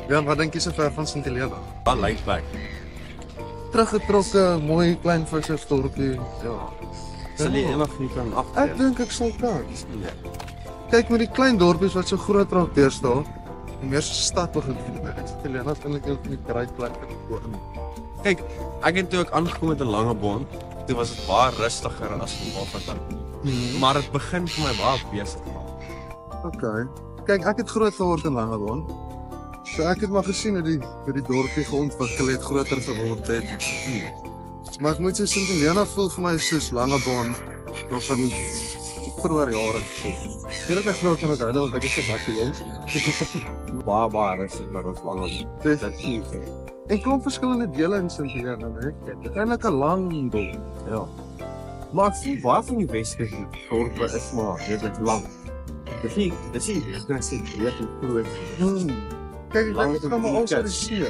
Ja, wat dink jy so ver van Sint Helena? Van Lakeback. Teruggetrokke, mooi klein vissersdorpie. Ja. Sal jy eendag nie kan Ek aftrek? dink ek sal kan. Ja. Kyk met die klein dorpies wat so groot raak deesdae, die meer stad begin voel. Sint Helena vind ek ook nie great plek om in. Kyk, ek het toe ek aangekom met 'n Langebaan, toe was dit baie rustiger as Mafeking. Maar dit begin vir my baie besig maak. Okay. Kyk, ek het groot geword in Langebaan. So ek het maar gesien hoe die dorpie geontwikkel het, groter geword het. Maar ek moet sê Sint Helena voel vir my soos Langebaan nog van die vroeër jare. Dit is groot en daar dan ek is baie jong. Baie rustig, maar ons Langebaan. Dit is en klomp verskillende dele in Sint Helena, né? Dit is eintlik 'n lang dorp. Ja. Maar ek sien baie van die Weskus dorpe is maar redelik lank. Dis nie, ek kan sê, jy het 'n groot Kyk, Lang ek kan maar weekend. alles see.